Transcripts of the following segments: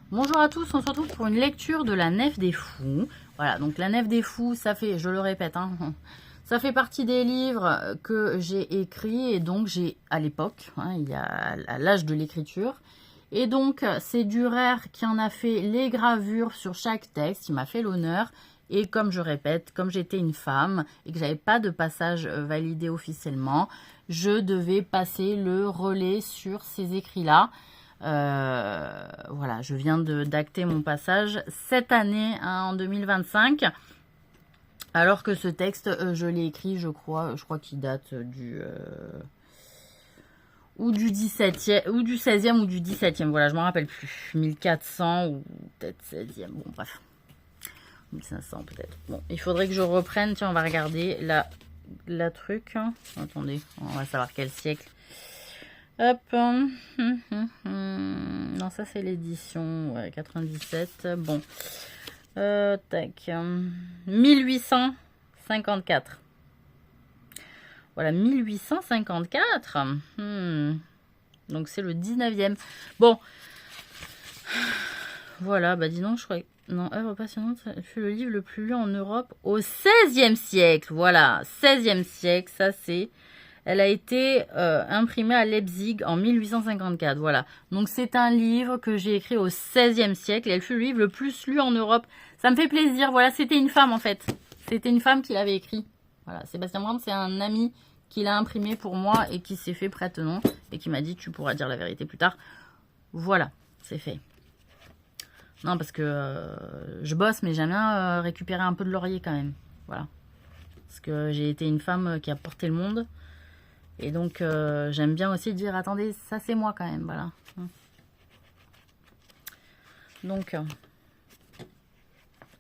Bonjour à tous, on se retrouve pour une lecture de la Nef des Fous. Voilà, donc la Nef des Fous, ça fait, je le répète, hein, ça fait partie des livres que j'ai écrits et donc j'ai, à l'époque, hein, il y a à l'âge de l'écriture. Et donc, c'est Durer qui en a fait les gravures sur chaque texte, il m'a fait l'honneur. Et comme je répète, comme j'étais une femme et que j'avais pas de passage validé officiellement, je devais passer le relais sur ces écrits-là. Voilà, je viens d'acter mon passage cette année, hein, en 2025. Alors que ce texte, je l'ai écrit, je crois qu'il date du... ou du 17e, ou du 16e, ou du 17e. Voilà, je m'en rappelle plus. 1400 ou peut-être 16e. Bon, bref. 1500 peut-être. Bon, il faudrait que je reprenne. Tiens, on va regarder la truc. Attendez, on va savoir quel siècle. Hop. Non, ça c'est l'édition. Ouais, 97. Bon. Tac. 1854. Voilà, 1854. Donc c'est le 19e. Bon. Voilà, bah dis donc, je crois que... Non, œuvre passionnante, ça fut le livre le plus lu en Europe au XVIe siècle. Voilà, XVIe siècle, ça c'est... Elle a été imprimée à Leipzig en 1854. Voilà, donc c'est un livre que j'ai écrit au XVIe siècle. Et elle fut le livre le plus lu en Europe. Ça me fait plaisir. Voilà, c'était une femme en fait. C'était une femme qui l'avait écrit. Voilà, Sébastien Brand, c'est un ami qui l'a imprimé pour moi et qui s'est fait prête-nom et qui m'a dit tu pourras dire la vérité plus tard. Voilà, c'est fait. Non, parce que je bosse, mais j'aime bien récupérer un peu de laurier quand même. Voilà. Parce que j'ai été une femme qui a porté le monde. Et donc, j'aime bien aussi dire, attendez, ça c'est moi quand même. Voilà. Donc,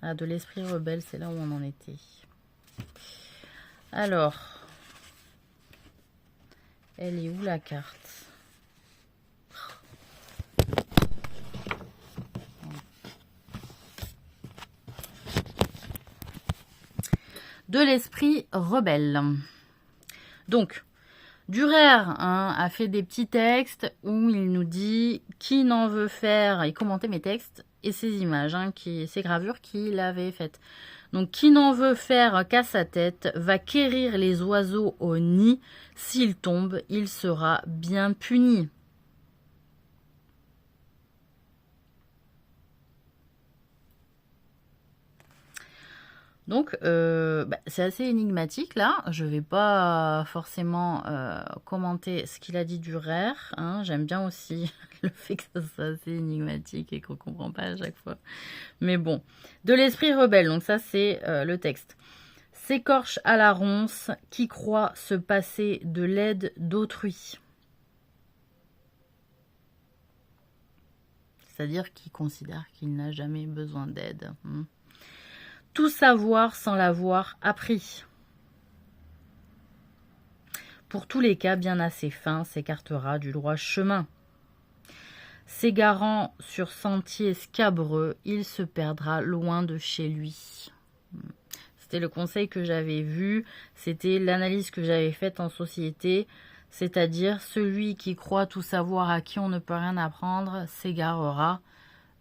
de l'esprit rebelle, c'est là où on en était. Alors, elle est où la carte ? De l'esprit rebelle. Donc, Durer, hein, a fait des petits textes où il nous dit qui n'en veut faire, il commentait mes textes et ses images, hein, ces gravures qu'il avait faites. Donc, qui n'en veut faire qu'à sa tête va quérir les oiseaux au nid. S'il tombe, il sera bien puni. Donc, c'est assez énigmatique là. Je ne vais pas forcément commenter ce qu'il a dit Durer. Hein. J'aime bien aussi le fait que ça soit assez énigmatique et qu'on ne comprend pas à chaque fois. Mais bon. De l'esprit rebelle. Donc ça, c'est le texte. S'écorche à la ronce qui croit se passer de l'aide d'autrui. C'est-à-dire qui considère qu'il n'a jamais besoin d'aide. Tout savoir sans l'avoir appris. Pour tous les cas bien assez fins, s'écartera du droit chemin. S'égarant sur sentiers scabreux, il se perdra loin de chez lui. C'était le conseil que j'avais vu, c'était l'analyse que j'avais faite en société, c'est-à-dire celui qui croit tout savoir à qui on ne peut rien apprendre s'égarera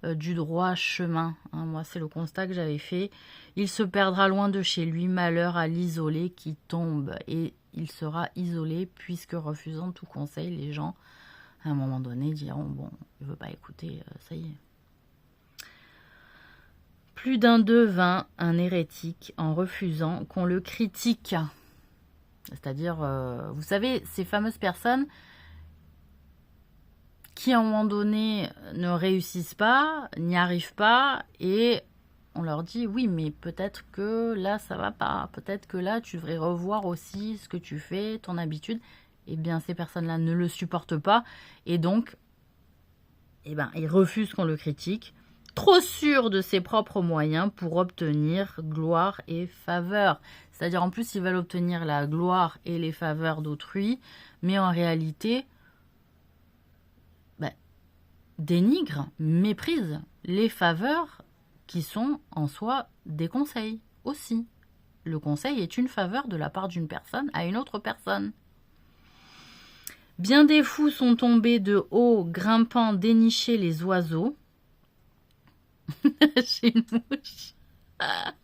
du droit chemin. Hein, moi, c'est le constat que j'avais fait. Il se perdra loin de chez lui, malheur à l'isolé qui tombe. Et il sera isolé puisque refusant tout conseil, les gens, à un moment donné, diront, bon, il ne veut pas écouter, ça y est. Plus d'un devint un hérétique en refusant qu'on le critique. C'est-à-dire, vous savez, ces fameuses personnes qui à un moment donné ne réussissent pas, n'y arrivent pas, et on leur dit oui, mais peut-être que là ça va pas, peut-être que là tu devrais revoir aussi ce que tu fais, ton habitude. Eh bien ces personnes-là ne le supportent pas, et donc ils refusent qu'on le critique, trop sûr de ses propres moyens pour obtenir gloire et faveur. C'est-à-dire en plus ils veulent obtenir la gloire et les faveurs d'autrui, mais en réalité dénigre, méprise les faveurs qui sont en soi des conseils aussi. Le conseil est une faveur de la part d'une personne à une autre personne. Bien des fous sont tombés de haut, grimpant, dénicher les oiseaux. J'ai une mouche. Ah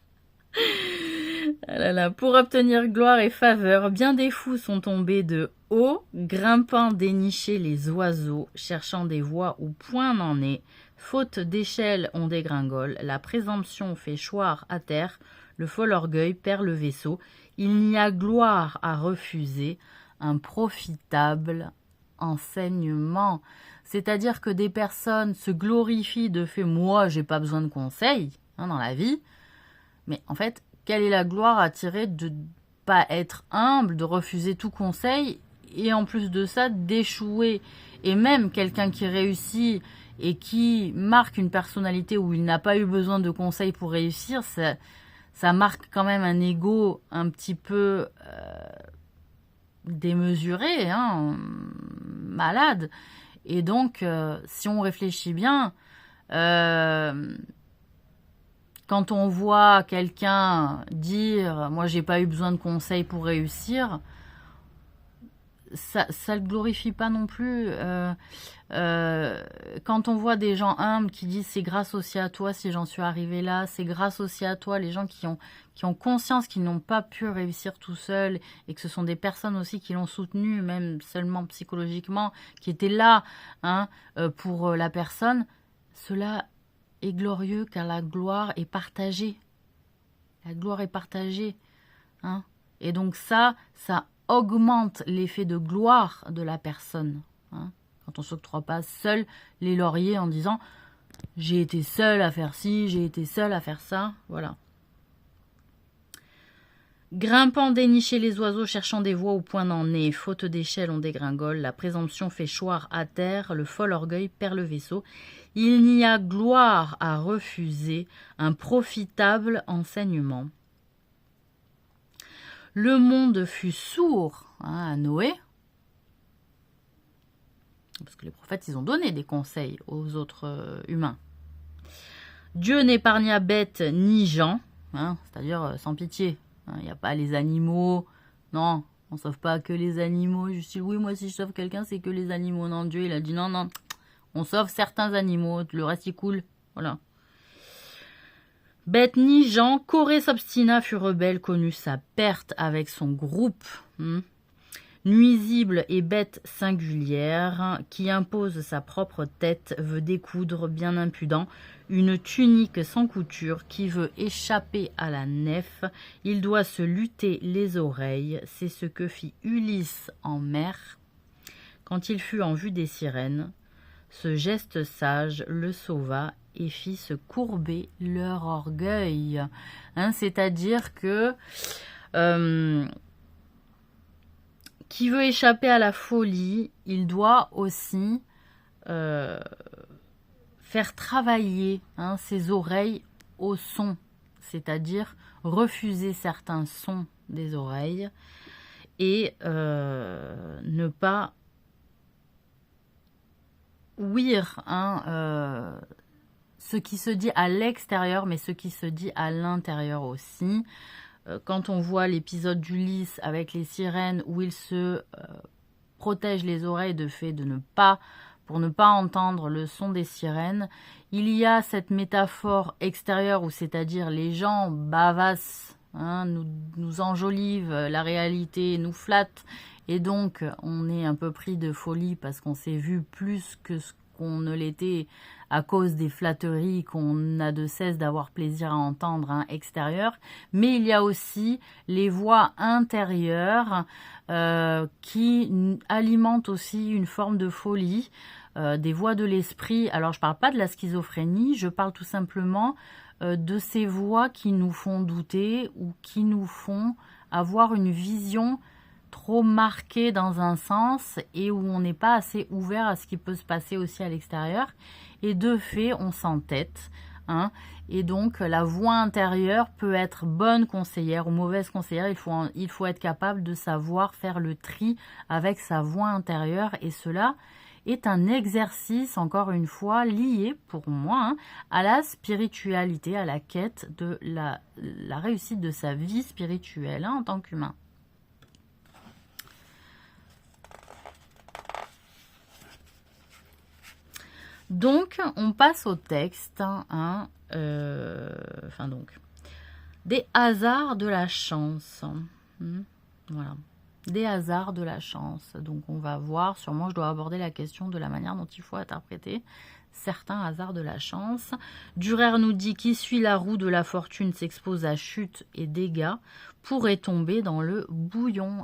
là là. Pour obtenir gloire et faveur, bien des fous sont tombés de haut, grimpant dénicher les oiseaux, cherchant des voies où point n'en est. Faute d'échelle, on dégringole, la présomption fait choir à terre, le fol orgueil perd le vaisseau. Il n'y a gloire à refuser, un profitable enseignement. C'est-à-dire que des personnes se glorifient de fait, moi j'ai pas besoin de conseils dans la vie, mais en fait, quelle est la gloire à tirer de ne pas être humble, de refuser tout conseil et en plus de ça d'échouer. Et même quelqu'un qui réussit et qui marque une personnalité où il n'a pas eu besoin de conseils pour réussir, ça marque quand même un ego un petit peu démesuré, hein, malade. Et donc, si on réfléchit bien, quand on voit quelqu'un dire « moi j'ai pas eu besoin de conseils pour réussir », ça le glorifie pas non plus. Quand on voit des gens humbles qui disent c'est grâce aussi à toi si j'en suis arrivé là, c'est grâce aussi à toi, les gens qui ont conscience qu'ils n'ont pas pu réussir tout seuls et que ce sont des personnes aussi qui l'ont soutenu, même seulement psychologiquement, qui étaient là pour la personne, cela est glorieux car la gloire est partagée. La gloire est partagée. Hein. Et donc ça augmente l'effet de gloire de la personne. Hein. Quand on ne s'octroie pas seul les lauriers en disant « j'ai été seul à faire ci, j'ai été seul à faire ça ». Voilà. Grimpant, dénicher les oiseaux, cherchant des voies où point n'en est. Faute d'échelle, on dégringole. La présomption fait choir à terre. Le fol orgueil perd le vaisseau. Il n'y a gloire à refuser. Un profitable enseignement. Le monde fut sourd à Noé. Parce que les prophètes, ils ont donné des conseils aux autres humains. Dieu n'épargna bête ni gens, c'est-à-dire sans pitié. Il n'y a pas les animaux. Non, on ne sauve pas que les animaux. Je dis oui, moi si je sauve quelqu'un, c'est que les animaux. Non, Dieu, il a dit non, on sauve certains animaux. Le reste, il coule. Voilà. Bête ni Jean, Corée s'obstina, fut rebelle, connut sa perte avec son groupe. Nuisible et bête singulière, qui impose sa propre tête, veut découdre, bien impudent, une tunique sans couture, qui veut échapper à la nef, il doit se lutter les oreilles, c'est ce que fit Ulysse en mer, quand il fut en vue des sirènes. Ce geste sage le sauva et fit se courber leur orgueil. C'est-à-dire que qui veut échapper à la folie, il doit aussi faire travailler ses oreilles au son, c'est-à-dire refuser certains sons des oreilles et ne pas ouïr ce qui se dit à l'extérieur, mais ce qui se dit à l'intérieur aussi. Quand on voit l'épisode d'Ulysse avec les sirènes où il se protège les oreilles pour ne pas entendre le son des sirènes, il y a cette métaphore extérieure où c'est-à-dire les gens bavassent, nous enjolivent la réalité, nous flattent et donc on est un peu pris de folie parce qu'on s'est vu plus que ce qu'on ne l'était à cause des flatteries qu'on n'a de cesse d'avoir plaisir à entendre extérieures, mais il y a aussi les voix intérieures qui alimentent aussi une forme de folie, des voix de l'esprit. Alors je ne parle pas de la schizophrénie, je parle tout simplement de ces voix qui nous font douter ou qui nous font avoir une vision trop marqué dans un sens et où on n'est pas assez ouvert à ce qui peut se passer aussi à l'extérieur. Et de fait, on s'entête. Et donc, la voix intérieure peut être bonne conseillère ou mauvaise conseillère. Il faut être capable de savoir faire le tri avec sa voix intérieure. Et cela est un exercice, encore une fois, lié pour moi à la spiritualité, à la quête de la réussite de sa vie spirituelle en tant qu'humain. Donc, on passe au texte. Des hasards de la chance. Voilà. Des hasards de la chance. Donc, on va voir. Sûrement, je dois aborder la question de la manière dont il faut interpréter certains hasards de la chance. Durer nous dit qui suit la roue de la fortune s'expose à chute et dégâts, pourrait tomber dans le bouillon,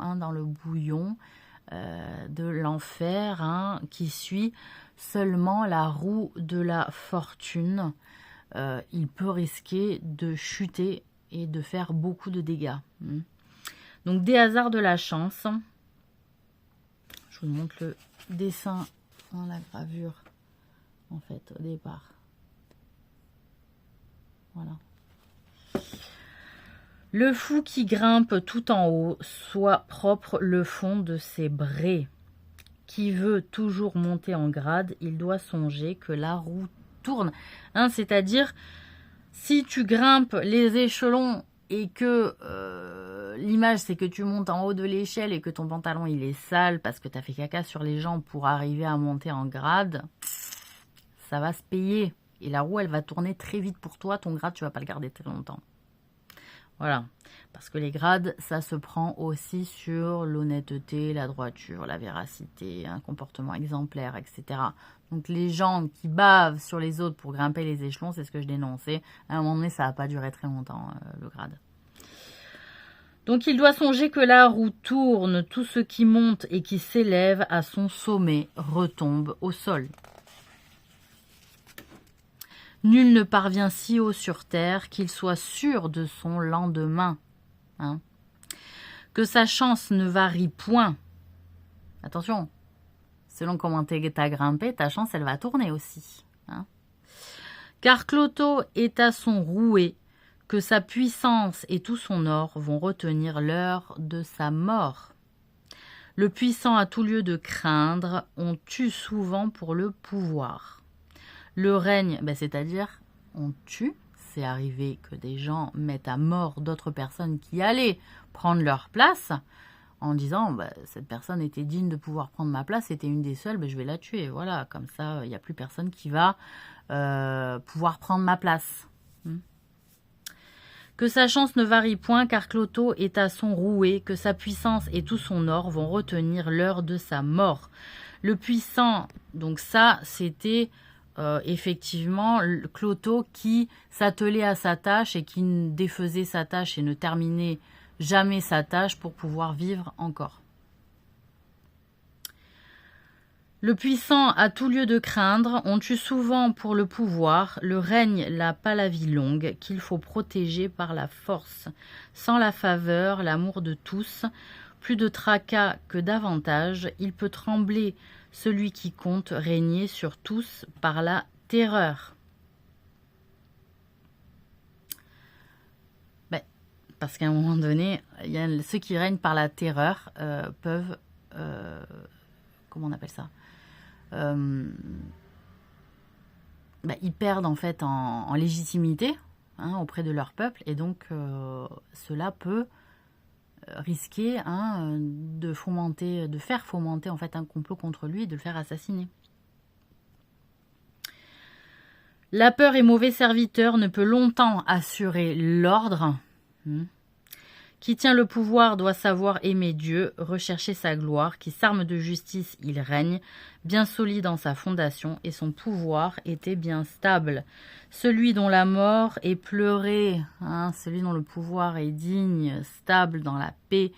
de l'enfer, qui suit seulement la roue de la fortune. Il peut risquer de chuter et de faire beaucoup de dégâts. Donc des hasards de la chance. Je vous montre le dessin, la gravure en fait au départ. Voilà. Le fou qui grimpe tout en haut, soit propre le fond de ses braies. Qui veut toujours monter en grade, il doit songer que la roue tourne. C'est-à-dire, si tu grimpes les échelons et que l'image c'est que tu montes en haut de l'échelle et que ton pantalon il est sale parce que tu as fait caca sur les jambes pour arriver à monter en grade, ça va se payer. Et la roue elle va tourner très vite pour toi, ton grade tu vas pas le garder très longtemps. Voilà, parce que les grades, ça se prend aussi sur l'honnêteté, la droiture, la véracité, un comportement exemplaire, etc. Donc les gens qui bavent sur les autres pour grimper les échelons, c'est ce que je dénonçais. À un moment donné, ça va pas durer très longtemps, le grade. Donc il doit songer que la roue tourne, tout ce qui monte et qui s'élève à son sommet retombe au sol. Nul ne parvient si haut sur terre qu'il soit sûr de son lendemain. Que sa chance ne varie point. Attention, selon comment t'as grimpé, ta chance, elle va tourner aussi. Car Clotho est à son rouet, que sa puissance et tout son or vont retenir l'heure de sa mort. Le puissant a tout lieu de craindre, on tue souvent pour le pouvoir. Le règne, c'est-à-dire, on tue. C'est arrivé que des gens mettent à mort d'autres personnes qui allaient prendre leur place en disant, cette personne était digne de pouvoir prendre ma place, c'était une des seules, je vais la tuer. Voilà, comme ça, il n'y a plus personne qui va pouvoir prendre ma place. Que sa chance ne varie point, car Clotho est à son rouet, que sa puissance et tout son or vont retenir l'heure de sa mort. Le puissant, donc ça, c'était... effectivement, Clotho qui s'attelait à sa tâche et qui défaisait sa tâche et ne terminait jamais sa tâche pour pouvoir vivre encore. Le puissant a tout lieu de craindre, on tue souvent pour le pouvoir, le règne n'a pas la vie longue, qu'il faut protéger par la force. Sans la faveur, l'amour de tous, plus de tracas que d'avantages, il peut trembler celui qui compte régner sur tous par la terreur. Parce qu'à un moment donné, il y a ceux qui règnent par la terreur peuvent... comment on appelle ça, ils perdent en fait en légitimité auprès de leur peuple. Et donc, cela peut... risquer de faire fomenter en fait un complot contre lui et de le faire assassiner. La peur est mauvais serviteur, ne peut longtemps assurer l'ordre. Qui tient le pouvoir doit savoir aimer Dieu, rechercher sa gloire, qui s'arme de justice, il règne, bien solide en sa fondation, et son pouvoir était bien stable. Celui dont la mort est pleurée, celui dont le pouvoir est digne, stable dans la paix,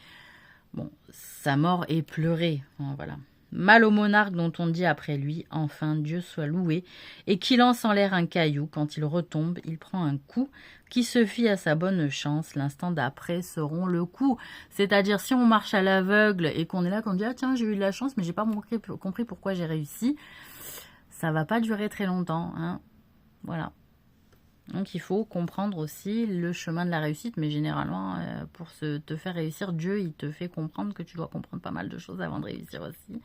sa mort est pleurée, voilà. Mal au monarque dont on dit après lui, enfin Dieu soit loué, et qui lance en l'air un caillou, quand il retombe, il prend un coup, qui se fie à sa bonne chance, l'instant d'après seront le coup. C'est-à-dire, si on marche à l'aveugle et qu'on est là, qu'on dit, tiens, j'ai eu de la chance, mais j'ai pas compris pourquoi j'ai réussi, ça va pas durer très longtemps, Voilà. Donc, il faut comprendre aussi le chemin de la réussite, mais généralement, pour te faire réussir, Dieu, il te fait comprendre que tu dois comprendre pas mal de choses avant de réussir aussi,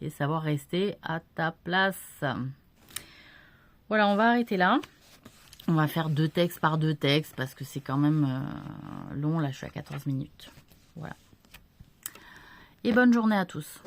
et savoir rester à ta place. Voilà, on va arrêter là. On va faire 2 textes par 2 textes, parce que c'est quand même long, là je suis à 14 minutes. Voilà. Et bonne journée à tous.